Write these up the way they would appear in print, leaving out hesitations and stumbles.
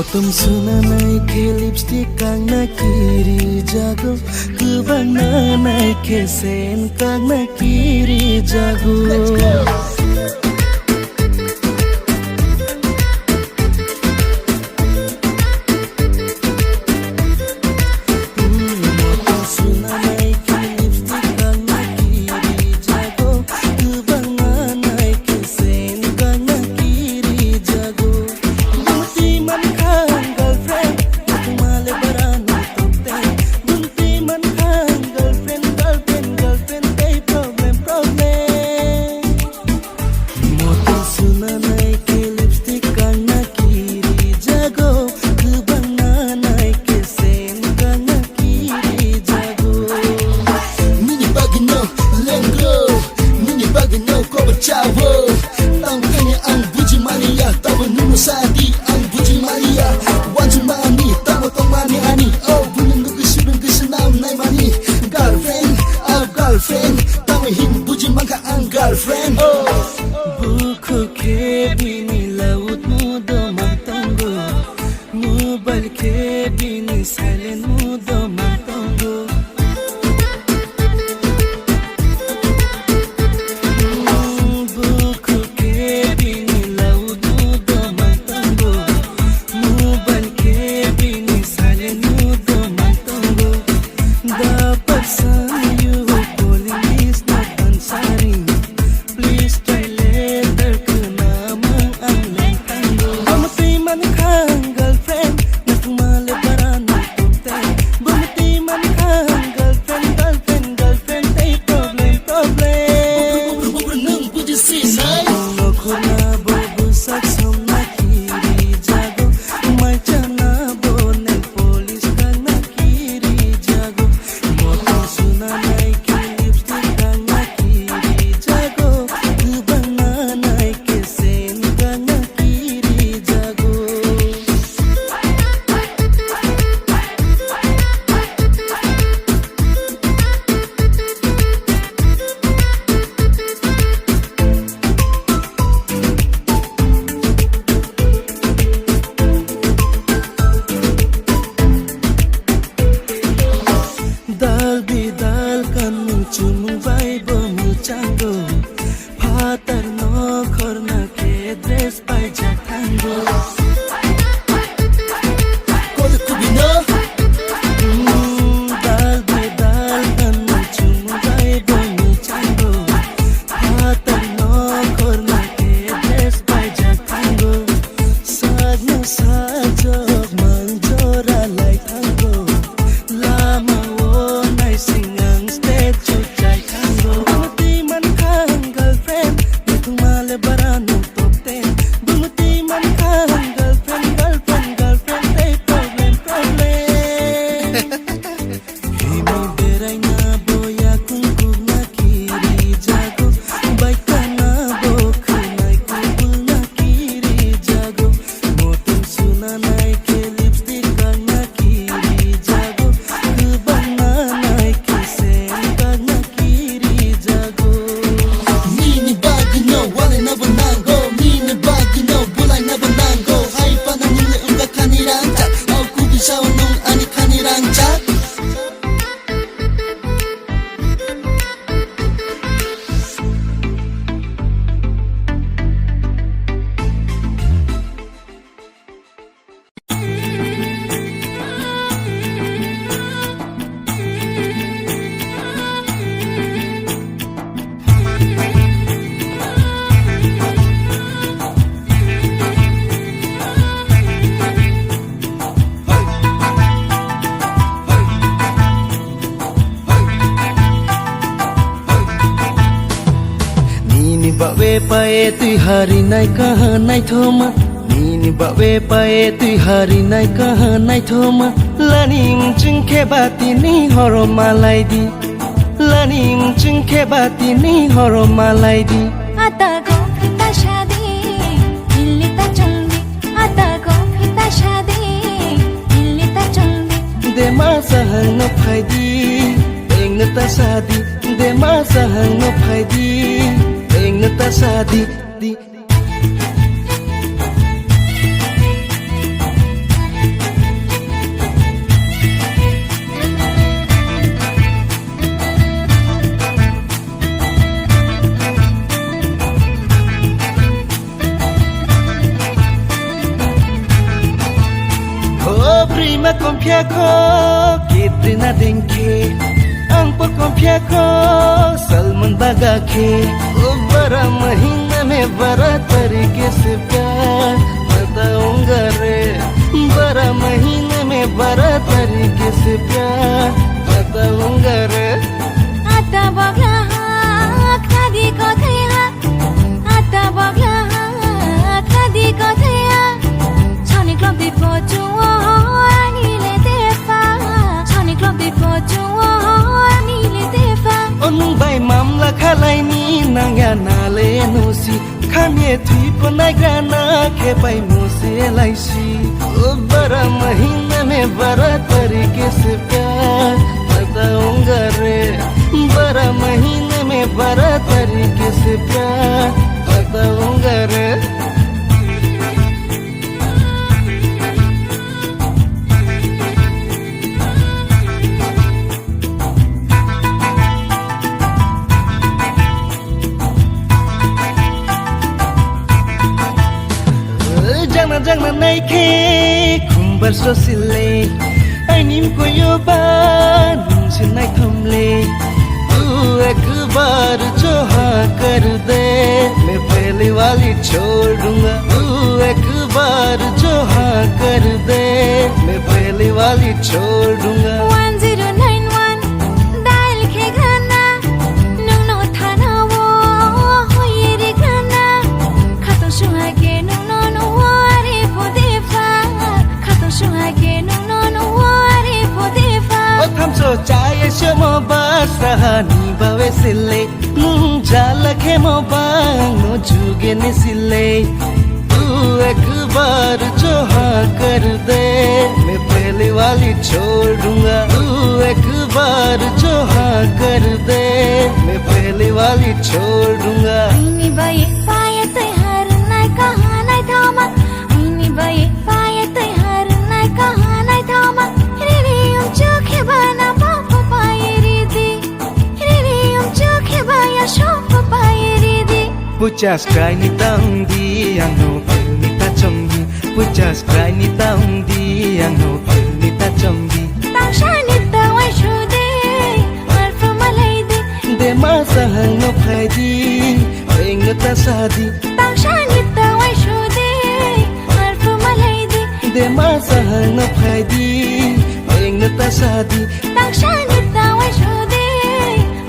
Motom suna naike lipstick kang nakiri jago Kubang na naike sen kang nakiri jago Buku ke bini laut mudo mantango Mobile ke bini silent mudo mantango Buku ke bini laut mudo mantango Mobile ke bini silent mudo mantango The person you calling is not answering Please try later kenamang ang lentanggo Bumati man kang girlfriend na tumalibaran ng tugte Bumati man kang girlfriend ay problem Nang puji sinay Kung ako na bubusak sa nakiri jago May chanabo ng polis kang nakiri jago Motong sunanay lipstick kang nakiri jago Kubang nanay kesen kang nakiri jago Dal bidal kan muncung vibe muchango Patar no korna ke dress pai jatango Kol kubino Dal bidal kan muncung vibe muchango Patar no korna ke dress pai jatango Sagna sajog manjora lai tango Lama singang statue chay tango Bumati man kang girlfriend na tumalibaran ng top 10 Bumati man kang girlfriend ay problem Himo beray na boya kung kung nakiri jago Bay ka na bo kunay kung nakiri jago Motong sunanay ke lipstick kang nakiri jago Kubang nanay kesen kang nakiri jago Mini bagino wala na banango Mini bagino bulay na banango Hay pananili unga kanirang chat Au kubisaw nung ani kanirang chat Bawe pae tui hari nai kaha nai thoma Nini bawe pae tui hari nai kaha nai thoma Lanim chungke bati ni horo malai di Lanim chungke bati ni horo malai di Ata go fita shadi Dilli ta chumdi Ata go fita shadi Dilli ta chumdi De ma sahang no phaidi Eng na ta sadi De ma sahang no phaidi Eng na ta sadi di ma confiako Katrina denke Ang po confiako Salman bagake O bara mahina में बड़ा तरीके से प्यार बताऊंगा रे बड़ा महीने में बड़ा तरीके से प्यार बताऊंगा रे आता बगला कधी कथैया आता बगला कधी कथैया छानी क्लब दे पचो आनीले देफा छानी क्लब दे पचो आनीले देफा Onung bai mamla khalai ni nangya nale nosi Khamye thui panai grana ke bai mose laisi O bara mahina mein bara tarike se pyar बताऊंगा रे bara mahine mein bara tarike se pyar बताऊंगा रे Jangan naik ke kumbar sosile Ainim ko yoba nungsi naik thumle Tu ek baar jo haan kar de Main pehle wali chhod dunga Tu ek baar jo haan kar de Main pehle wali chhod dunga 1091 dial ke gana nung no thana wo hoyere gana khato shuhage nung no no are podefa khato shuhage nung no no are podefa O tham so chaye shomo basahani bawe sile Nung jala ke mo bang no juge ne sile Tu ek baar jo haan kar de Main pehle wali chhod dunga Tu ek baar jo haan kar de Main pehle wali chhod dunga Aini baye paye tai har nai kaha nai thama Aini baye paye tai har nai kaha nai thama Riri chokhe bana papa paye ridi Riri chokhe baya shop paye ridi Puchas cry ni taundi ano ni ta chomdi Puchas cry ni taundi ano ni ta chomdi Tangshani tawai shude marfa malai de De masa hang no phaidi eng ta sadi Tangshani tawai shude marfa malai de De masa hang no phaidi eng ta sadi Tangshani tawai shude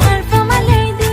marfa malai de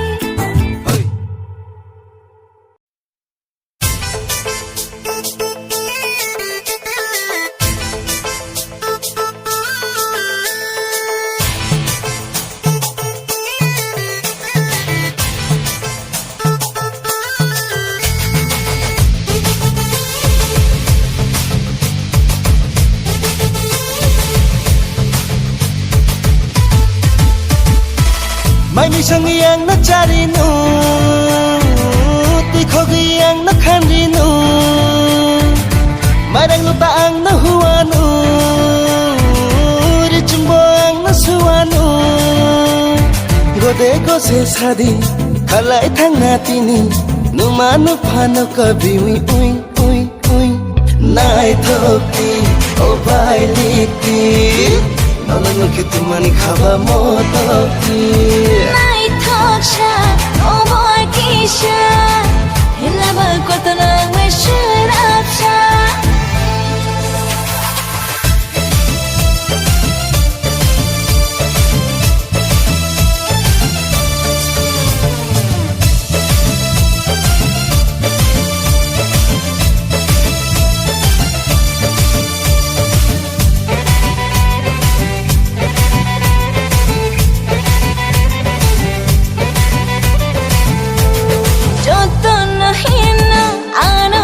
Mai mi sang yang na chari nu Ti khog yang na khanri nu Mai rang lu ta ang na huwa nu Ri chumbo ang na suwa nu Gode go se sadi khalai thang na tini Nu manu phano kabi ui ui ui ui Nai thokti o bai liti Nona nuke tumani khaba motokti Nai thoksha o boy kisha Hilaba kotana we shirapsha Joto na hina ano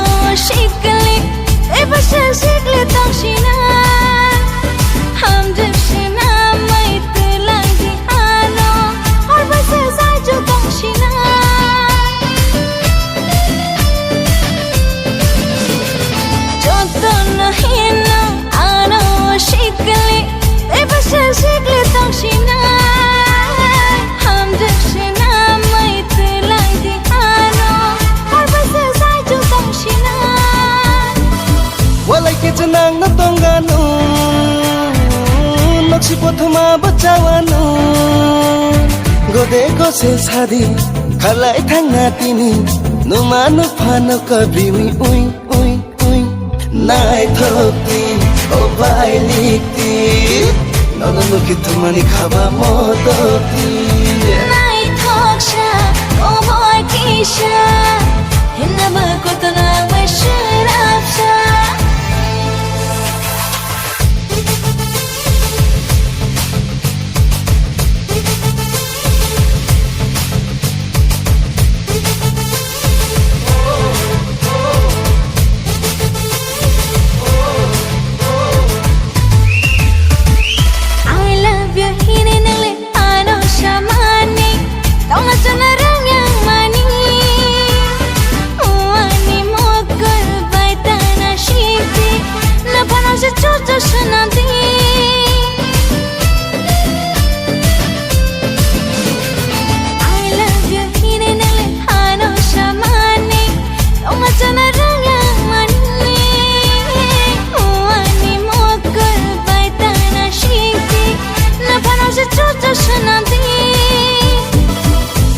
Mochi potoma bachawanu Gode gose sadi Khalai thanga tini Numanu phano kabimi ui ui ui Nai thokti O bai likti Nono kitumani khaba modokti Nai thoksha O boy kisha Hinaba kotana washirapsha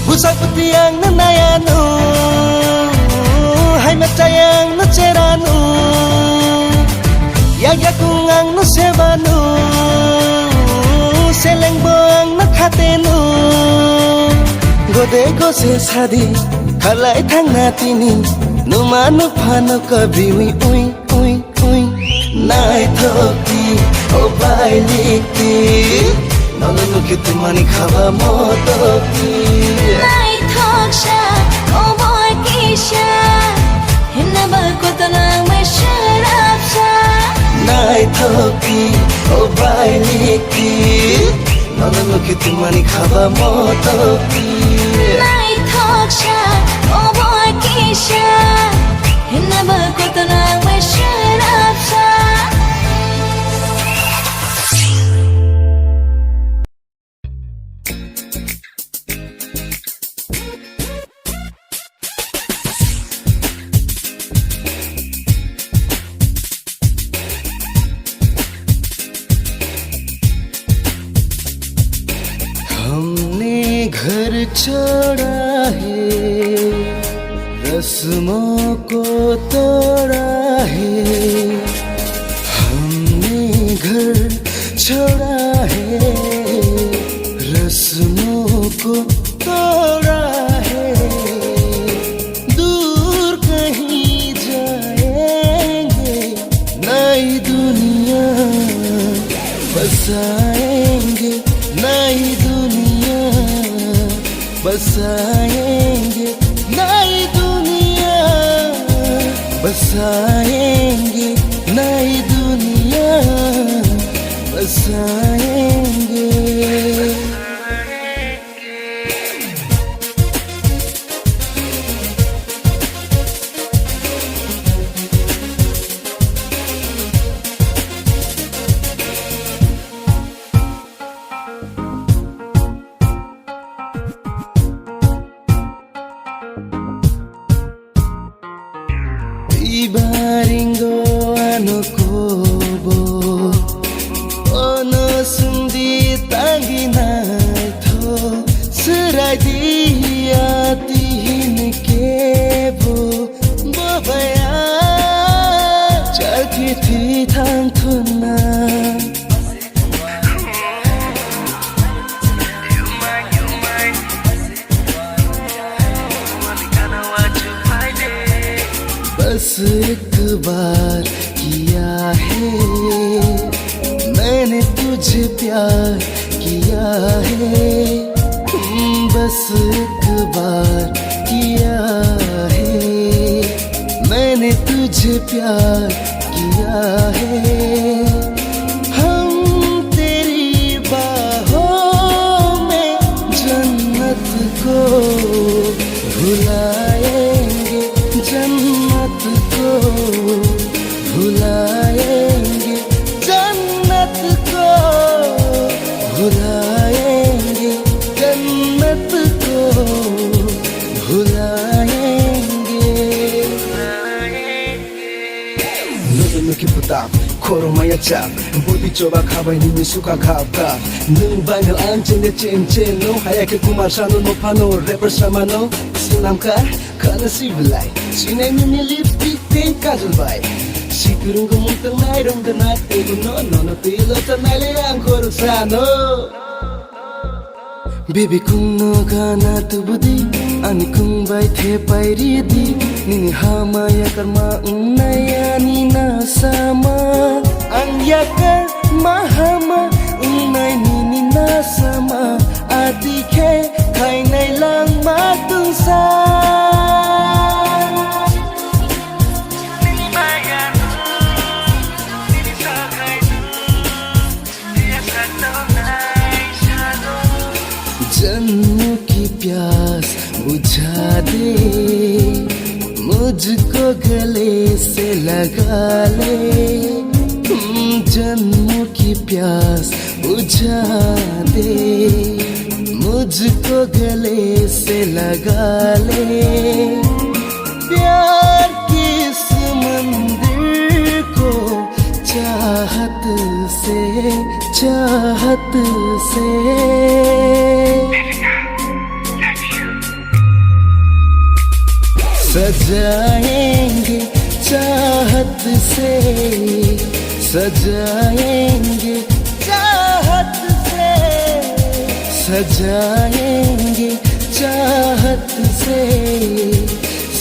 Busapati ang nanayanu Hay matayang naceranu Yagakung ang nasebanu Selengbo ang nakhatenu Gode gose sadi Khalai thangna tini Numanu phano kabimi ui ui ui Nai thokti O bai likti Nono kitumani khaba modokti Nai thoksha O boy kisha Hinaba kotana washirapsha Nai thokti O bai likti Nono kitumani khaba modokti Nai thoksha O boy kisha Hinaba kotana washirapsha घर छोड़ा है रस्मों को तोड़ा है हमने घर छोड़ा है रस्मों को तोड़ा है दूर कहीं जाएंगे नई दुनिया बसाएंगे नई दुनिया बसाएंगे नई दुनिया बसाएंगे नई दुनिया बसाएंगे Ibaringo ano kobo ono sundi tangi nai tho serai dia tihin kebo babaya jati thi thang thuna बस एक बार किया है मैंने तुझे प्यार किया है बस एक बार किया है मैंने तुझे प्यार किया है हम तेरी बाहों में जन्नत को भुलाएंगे जन्नत को भुलाएंगे जन्नत को भुलाएंगे जन्नत को भुलाएंगे Looking for that khoromaya chap budi coba khabai ni suka khapka nung bangal anchen de chen no hayake kumar sanu no pano rapper samano sinamka kana siblai sinai ni lipstick te kajal bai sikurung muntang nai rong de nat te no tilo tanai le angkor sano Baby kung no gana tu budi ani kung bai the pairi di nini hama ya karma unaya ni na sama ang ya karma hama unai nini na sama adi ke kai nai lang ma tung sa जन्म की प्यास बुझा दे मुझको गले से लगा ले जन्म की प्यास बुझा दे मुझको गले से लगा ले प्यार की समंदर को चाहत से सजाएंगे चाहत से सजाएंगे चाहत से सजाएंगे चाहत से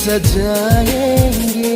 सजाएंगे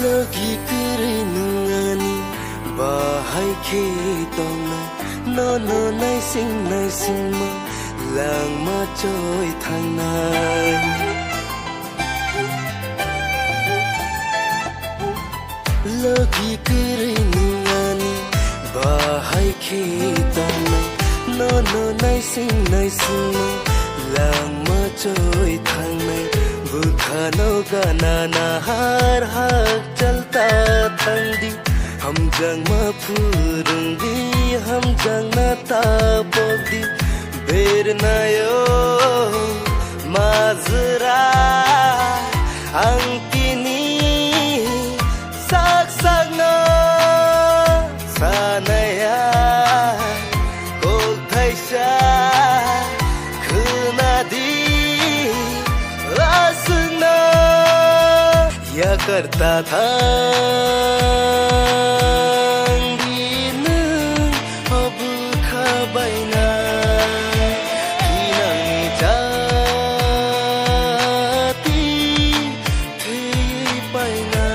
Lagi kerenungan bahai khitona no nai sing ma lang ma choi thang nai Lagi kerenungan bahai khitona no nai sing ma lang ma choi thang nai बुखानो गाना नहार हाक चलता ठंडी हम जंग मा फुरुंगी हम जंग ना तापोदी बेर नायो माजरा अंकिनी sak no sanaya kol thaisha khunadi या करता था दिन अब खबैना किनमी जाती थी पैना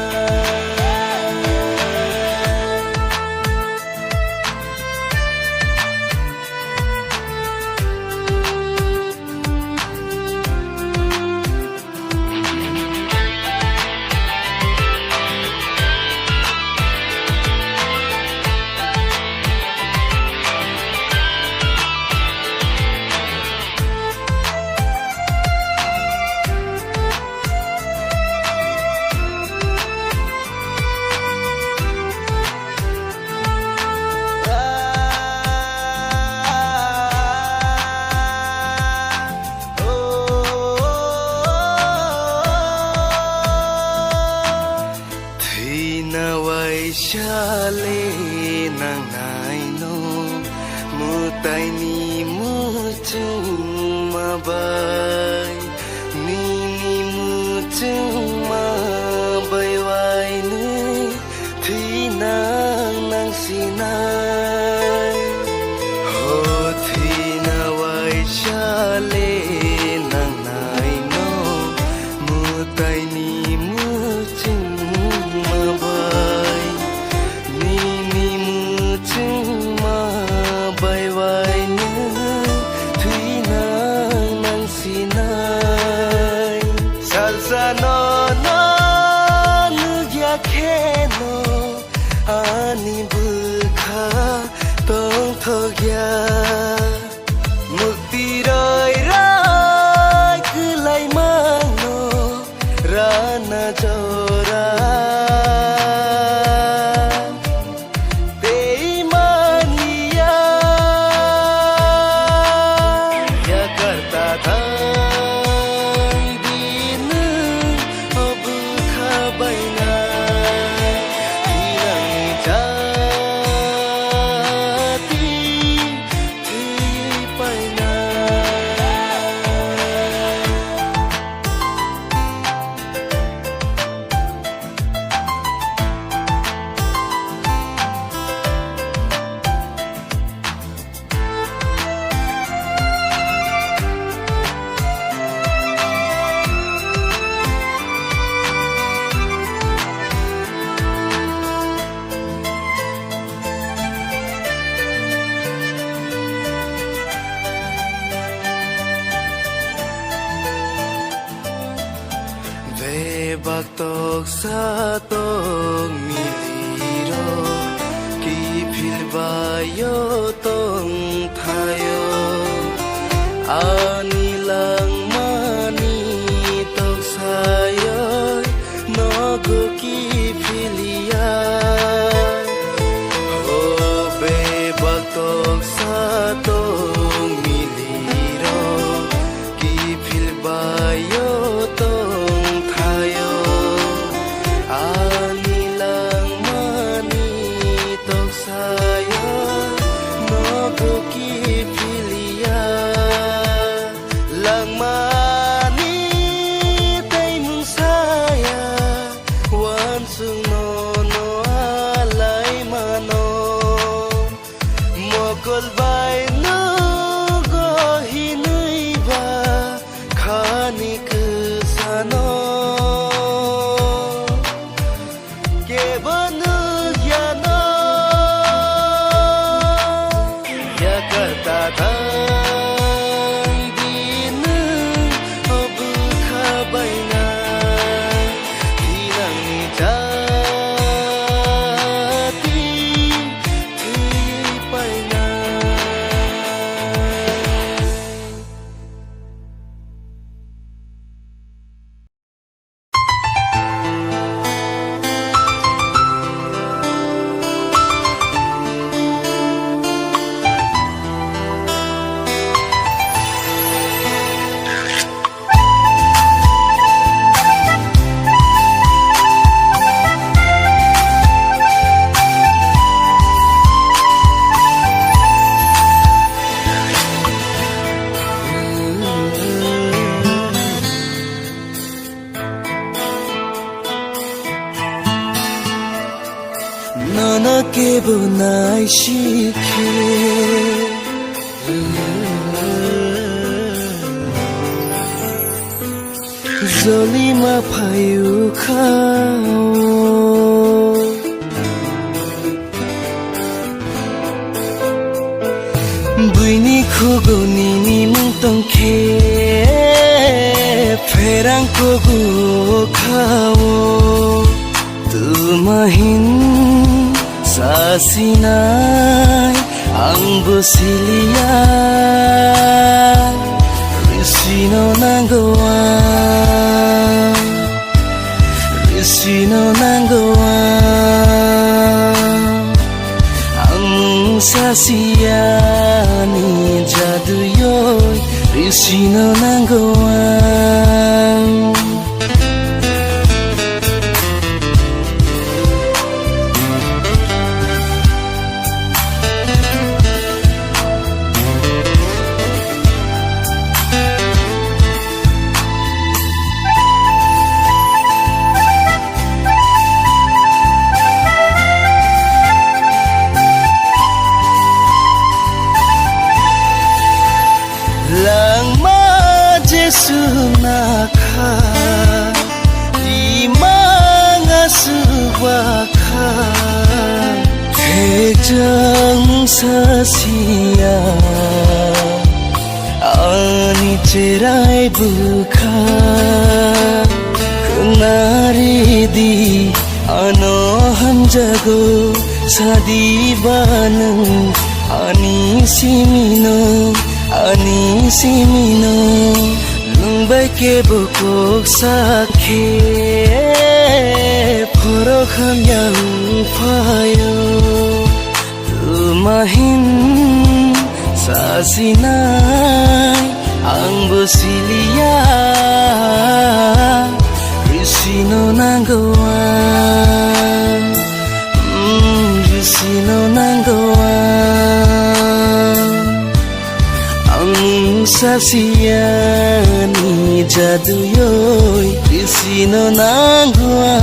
Shale nang naino mutai ni mucuma bai ni mucuma bai wai ni thi nang nang sinai ho thi na wai shale nang naino mutai ni mucuma bai Ani bulkha tong thogya Mukti rai rai Kulai mano Rana jora Beimaniya Ya karta tha Din Ab khabaina Baktok satok miliro Ki filbayo tong thayo Anilang mani tok sayoy Nogo ki filia Obe baktok satok miliro Ki filbayo tong thayo Anilang mani tok sayo Nogo ki filia Lang mani tay mong saya Wansung no alay mano Mokol bay no gohinay ba Khani kusano Karta tha din ab khabaina Dinang jati thui paina Nana kebo nai shike Zolima payu khao Buini kogo nini mungtong ke Ferang kogo khao Tumahin sasinai ang busilia Risino nanggawa Risino nanggawa Ang sasiyani jadu yoy Risino nanggawa Sunaka Imanga subaka Kejang sasia Ani cerai buka Kenari di Ano hanjago sadibanu ani simino lungbai ke bukok sakhe poro kham yang phayo tumahin sasinai ang bosilia risino nanggoa risino nanggoa ang sasiani jadu yoy risino nanggoa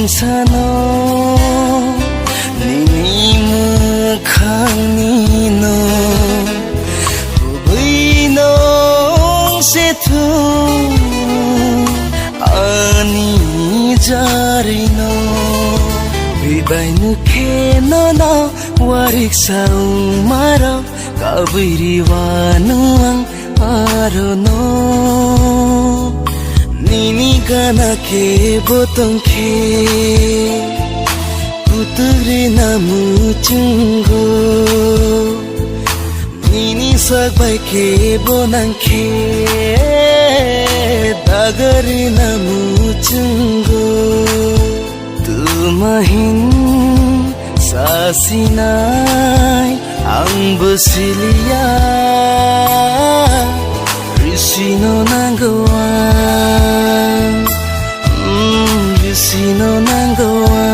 sano nini khangino buino setu ani jarino bibai nukheno na warik saung maro kabiri wanuang arono nini gana ke botong ke putri namu cunggo nini sakbai ke bonang ke dagari namu cunggo tumahin sasinai ang bosilia risino nanggoa risino nanggoa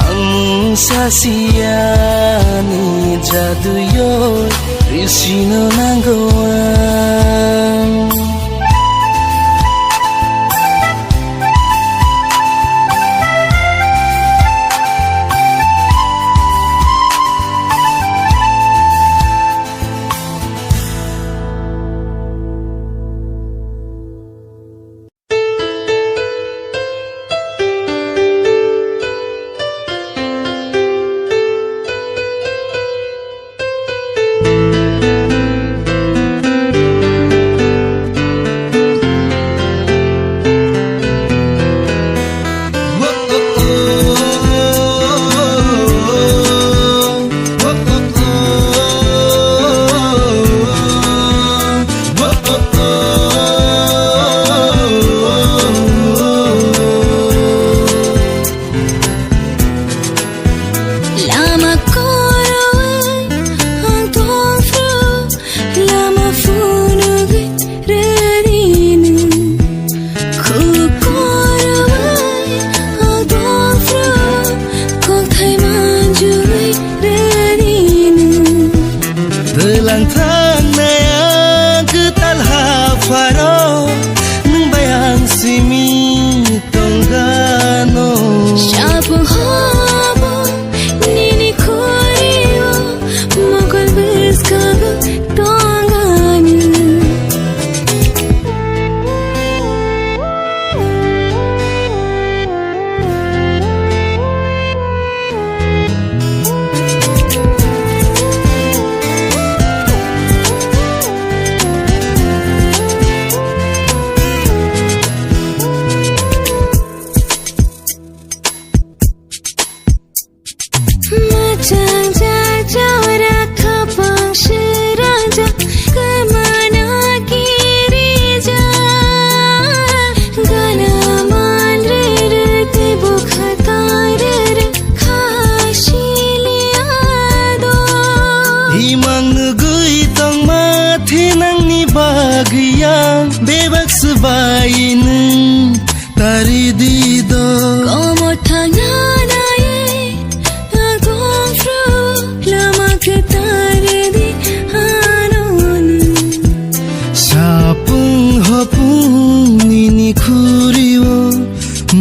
ang sasiani jadu yoy risino nanggoa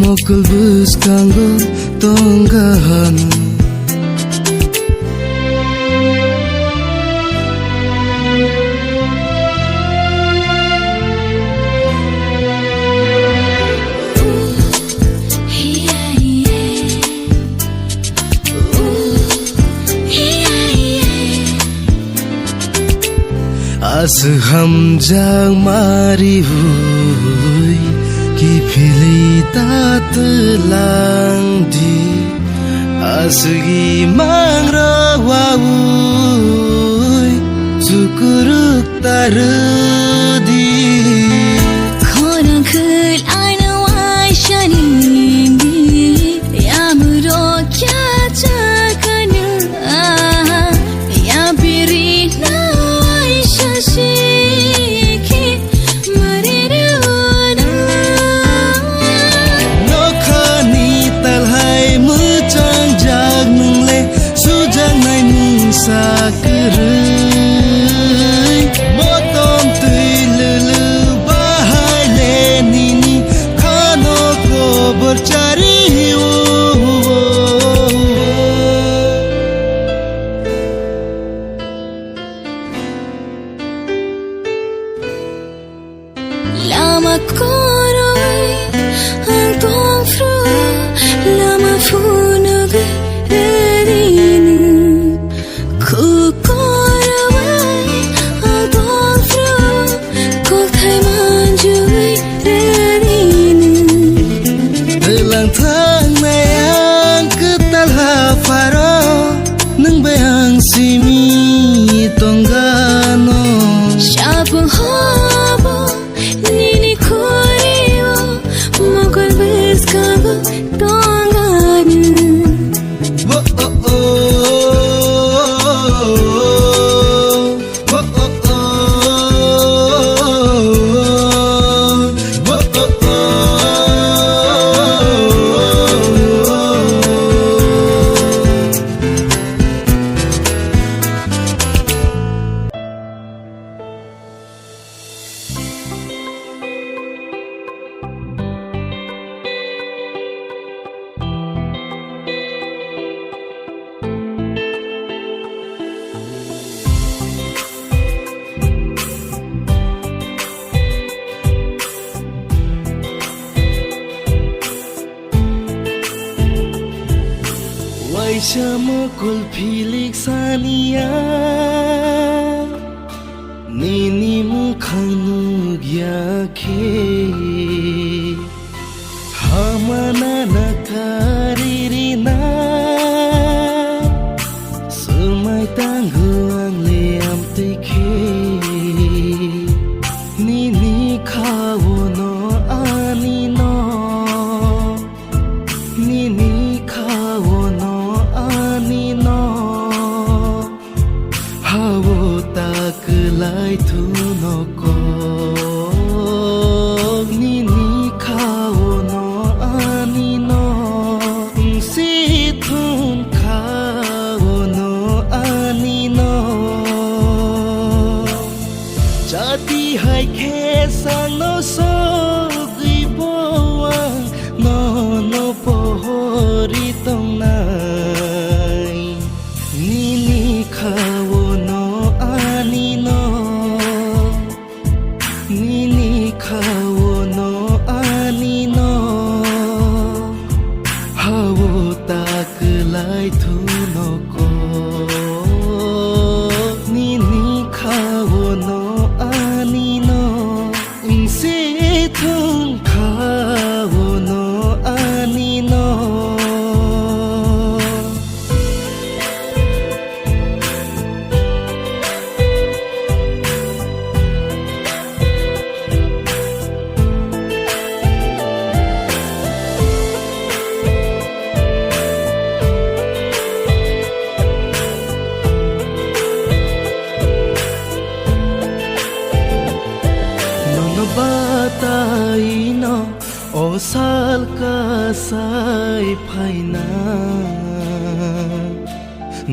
mokul bus kanggo tonggahan Sehamjang mari hui Kipili tat lang di Asgi mangrawawui Cukuruk tarudi Khorang khul aina wai shanindi Yamuro kya chakana Yabiri na wai shashiki Mariruna Nokhani talhai muchang jag nungle Sujang nai mung sakurui Motom tui lulu bahai le nini Khano ko bercari Lama koroi ang tong fru Lama funugai redinu Ku koroi ang tong fru Kok thai manjugai redinu Dalang thang na yang ketalha faro Nang bayang simi tonggano Shabung habo nini koriwo Mogol berskago tongganu Oh oh oh Oh oh oh Oh oh oh Waisama kulpilik sania Nini mukhanu gyake Hamana nakaririna Sumai tangguang leam tike Nini kawono anino Nini kawono anino Hawo taklai tunoko Nini kawono anino Situn kawono anino Jati hai kesang no sogui boang No pohori tong nai Nini kawono anino Nini kawono anino Hawo taklai tunoko Nini kawono anino Situn kawono anino Nono bataino osal kasai phaina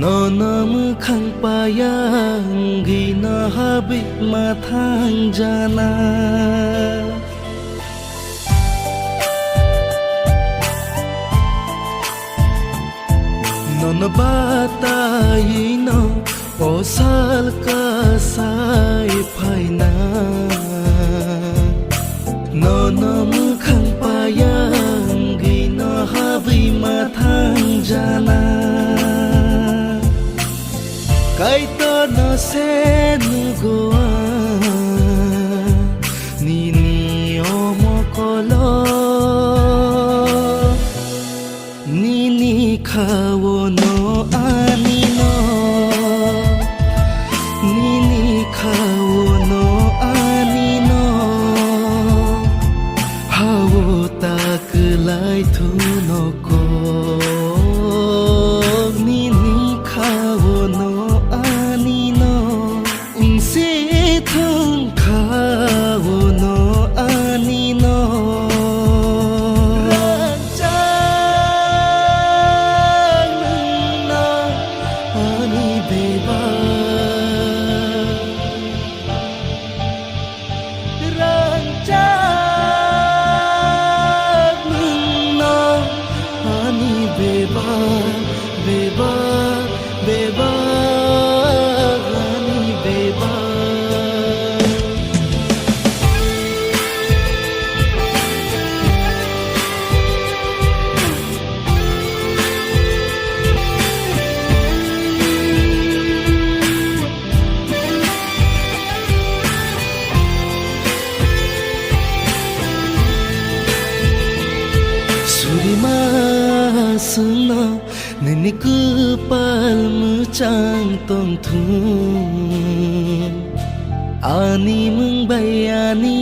Nono mukhang payang gina habit mathang jana Nono bataino osal kasai phaina Nono mukhang payang gina habi mathang jana Kaito no sen goa lo nini khawo no ani no nini khawo no ani no hawo tak lai thu no ko nini khawo no ani no se thung khawo no ani no Suna nini kupal mucang tong thun ani mung bayani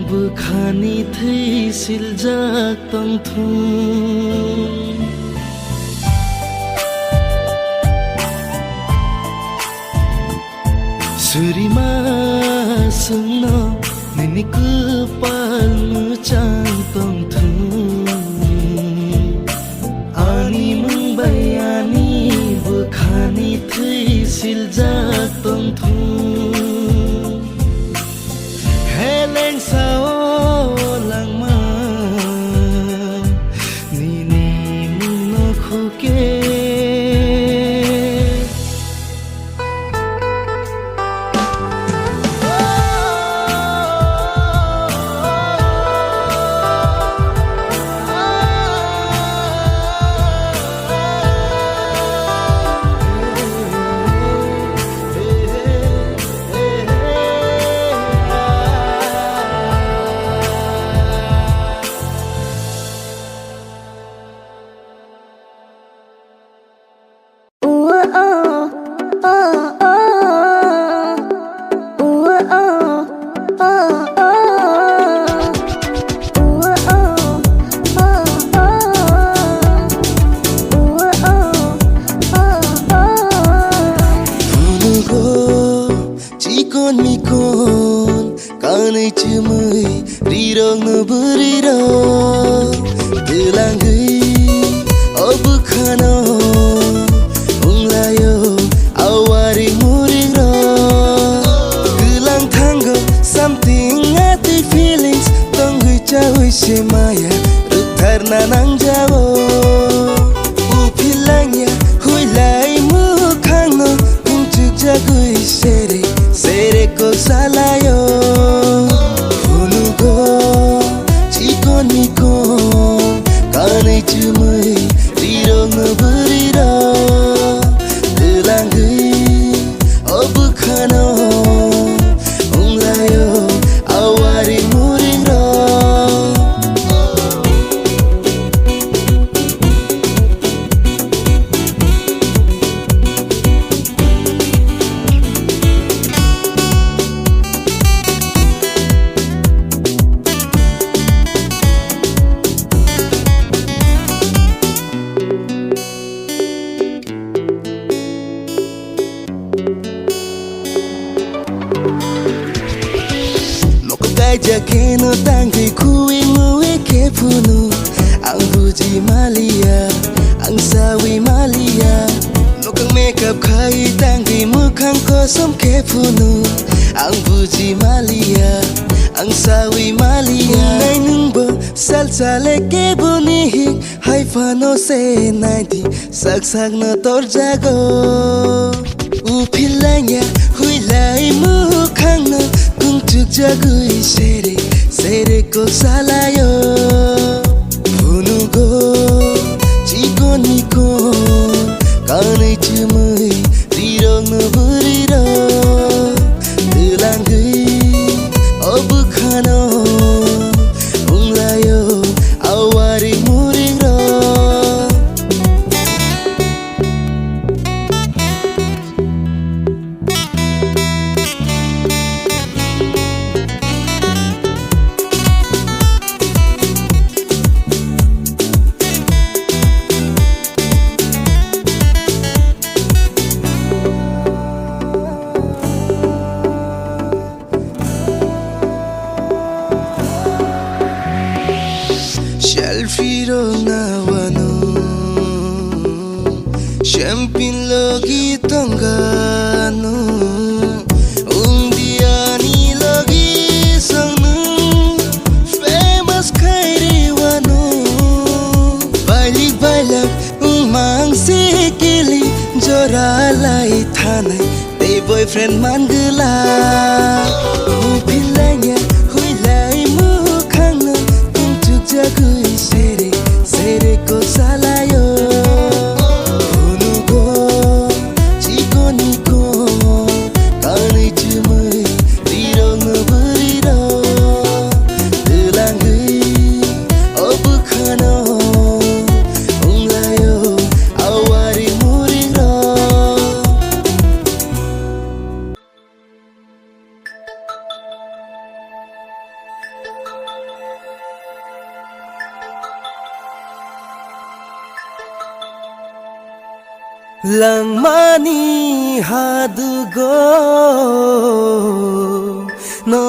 bukhani thei siljak tong thun surima suna nini kupal mucang tong thun ani mung bayani bukhani thei siljak tong thun heleng sao langma nini mung no khoke Jakeno tangki kui ngui ke punu ang buji malia ang sawi malia nokang makeup khai tangki mukhang kosam ke punu ang buji malia ang sawi malia nai nungbo salsa leke buni hai fano se naidi sak sak na tor jago u philanya huilai mukhang na jagui sere sere ko salayo punugo chikon nikon kanai chumui rirong no buriro dilangui obukhano unglayo Firo na wano Champagne logi tongano Undiani logi sangnu Famous kairi wano Bailik umang sikili Jora lai thanai They boyfriend mangala Upilanya huilai mukhangna Tumtuk jagui sere ko salayo Unugo chiko niko Kanai chumai riro nguriro Tulangai obukhano Unglayo awari muriro Langmani hadugo no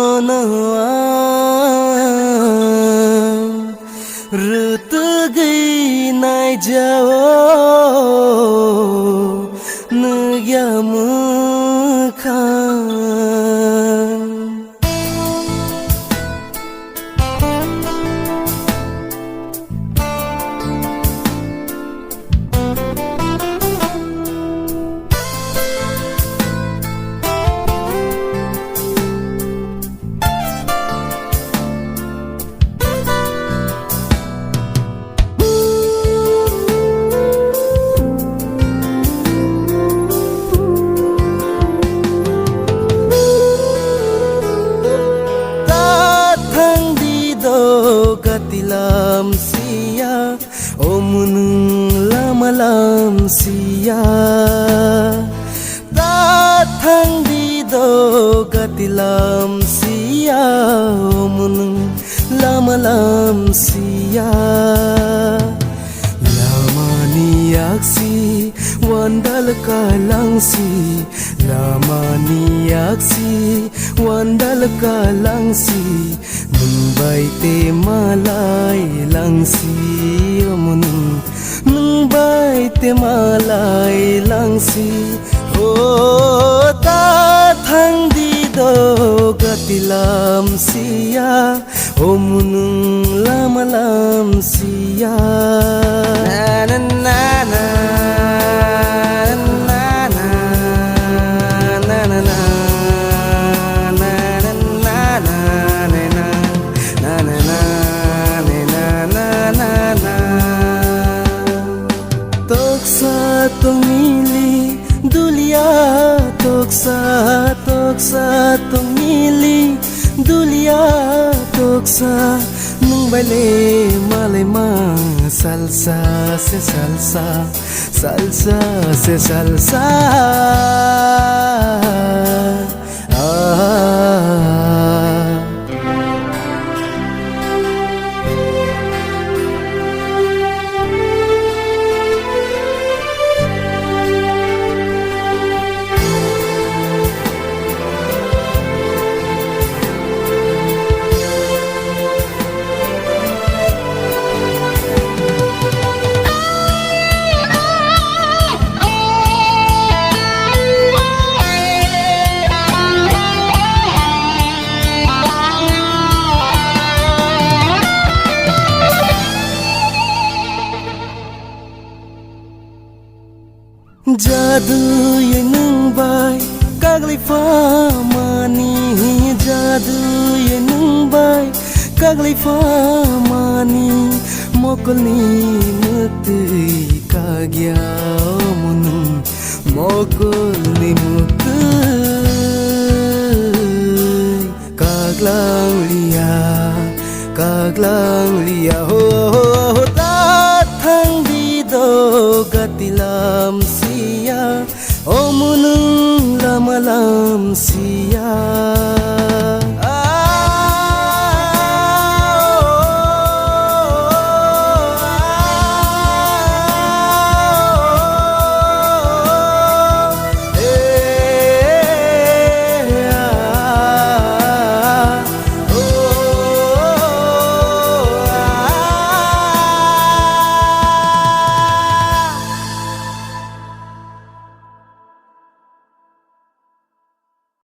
rutugi nai jao nuyamukhan Katilam siya omunung lamalam siya Dathang dido katilam siya omunung lamalam siya Lamani aksi wandal kalangsi Lamani aksi wandal kalangsi Mumbai te malai langsi amunung Mumbai te malai langsi Oh ta thang di do gatilam siya amunung lamalam siya Na na na Tongili dulia toksa tongili dulia toksa nung bale malay ma salsa se salsa Jadu yenung bai kaglai famani Jadu yenung bai kaglai famani Mokolni mutui kagya munung Mokolni mutui kaglang liya ho tathang dido gatilam siya omunung lamalam siya